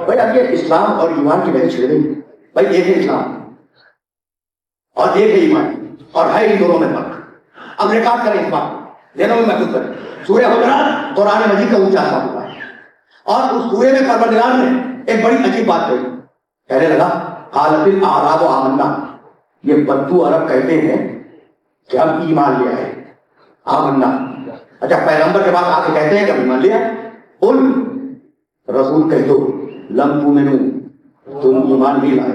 بھائی اب یہ اسلام اور ایمان کی بحث چھڑ گئی. بھائی ایک ہے اسلام اور ایک ہے ایمان اور ہے ان دونوں میں فرق. اب ریکارڈ کریں اس بات دونوں میں محفوظ کریں. سورہ حجرات قرآن مجید کا اونچا ہوا ہے اور اس سورے میں پروردگار نے ایک بڑی عجیب بات کہی. کہنے لگا قالت الاعراب آمنا. یہ بدو عرب کہتے ہیں کہ ہم ایمان لے آئے. آمنا. اچھا پیغمبر کے بعد آ کے کہتے ہیں کہ ہم ایمان لے آئے. قل رسول کہہ دو لم تؤمنوا تم ایمان نہیں لائے.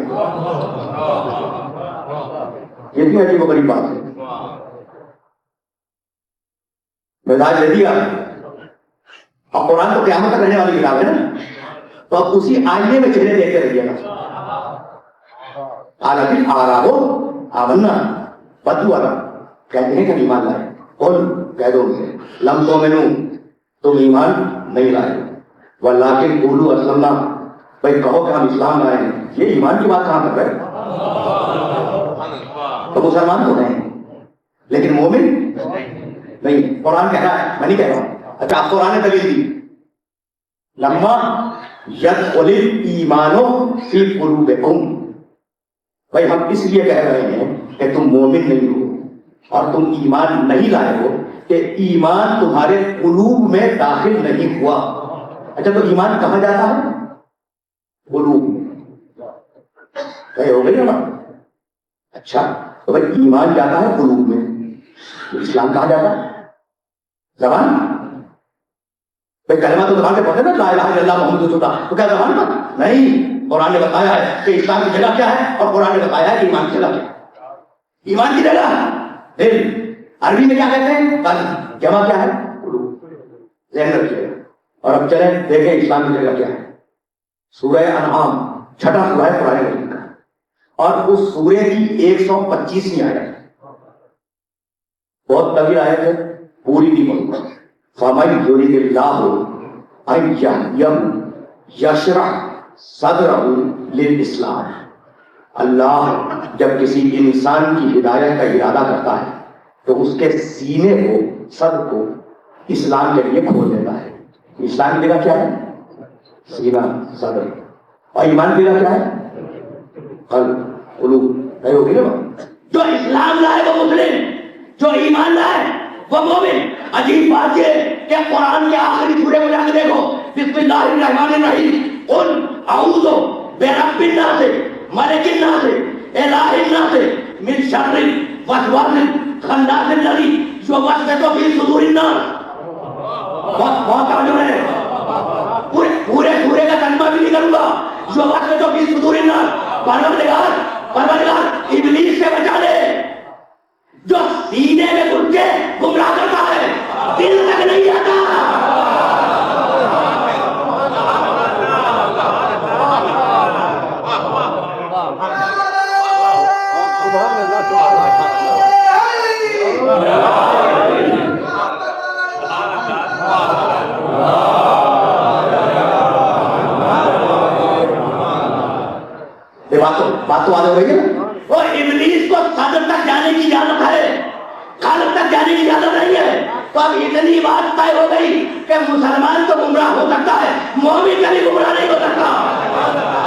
یہ بھی عجیب و غریب بات ہے. مزاج دے دیا. اور قرآن تو قیامت تک رہنے والی کتاب ہے نا, تو اب اسی آئینے میں چہرے دیکھ کے رکھیے گا. قالت الاعراب آمنا. بدو عرب کہتے ہیں کہ ایمان لائے. قل کہہ دو لم تؤمنوا تم ایمان نہیں لائے. ولکن قولوا اسلمنا. بھائی کہو کہ ہم اسلام لائے ہیں. یہ ایمان کی بات کہاں کر رہے ہیں؟ تو مسلمان تو ہیں لیکن مومن نہیں. قرآن کہہ رہا ہے, میں نہیں کہہ رہا ہوں. اچھا آپ قرآن نے دلیل دی لما يدخل الایمان فی قلوبکم. بھائی ہم اس لیے کہہ رہے ہیں کہ تم مومن نہیں ہو اور تم ایمان نہیں لائے ہو کہ ایمان تمہارے قلوب میں داخل نہیں ہوا. اچھا تو ایمان کہاں جاتا ہے؟ قلوب میں. ہو گئی نا. اچھا تو بھائی ایمان جاتا ہے قلوب میں, اسلام کہاں جاتا ہے؟ زبان. بھائی کلمہ تو زبان سے پڑھتے نا لا الہ الا اللہ محمد رسول اللہ, تو کیا زبان پر نہیں؟ قرآن نے بتایا ہے کہ اسلام کی جگہ کیا ہے اور قرآن نے بتایا ہے کہ ایمان کی جگہ کیا ہے. ایمان کی جگہ دل. عربی میں کیا کہتے ہیں؟ قلب. جمع کیا ہے؟ قلوب. ذہن رکھیے. اور اب چلیں دیکھیں اسلام کی جگہ کیا ہے. سورہ انعام چھٹا سورہ ہے قرآن مجید کا اور اس سورے کی 125ویں آیت. بہت طویل آیت ہے, پوری نہیں پڑھوں گا. فَمَن يُرِدِ اللَّهُ أَن يَهْدِيَهُ يَشْرَحْ صَدْرَهُ لِلْإِسْلَامِ. اللہ جب کسی انسان کی ہدایت کا ارادہ کرتا ہے تو اس کے سینے کو, صدر کو اسلام کے لیے کھول دیتا ہے. اسلام کی جگہ کیا ہے؟ سینہ, صدر. اور ایمان کی جگہ کیا ہے؟ قلب, قلوب. نہیں ہوگی نا. جو اسلام لائے وہ مسلم, جو ایمان لائے وہ مومن. عجیب بات یہ کہ قرآن کے آخری سورے کو جا کے دیکھو, بسم اللہ الرحمن الرحیم. قل اعوذ برب الناس ملک الناس الہ الناس من شر الوسواس الخناس الذی یوسوس فی صدور الناس. بہت توجہ ہے. پورے سورے کا ترجمہ بھی نہیں کروں گا. یوسوس فی صدور الناس. پروردگار ابلیس سے بچا لے جو سینے میں گھس کے گمراہ کرتا ہے, دل تک نہیں آتا. بات تو آدھے ہو رہی ہے نا. وہ ابلیس کو صدر تک جانے کی اجازت ہے, قلب تک جانے کی اجازت نہیں ہے. تو اب اتنی بات طے ہو گئی کہ مسلمان تو گمراہ ہو سکتا ہے, مومن کبھی گمراہ نہیں ہو سکتا.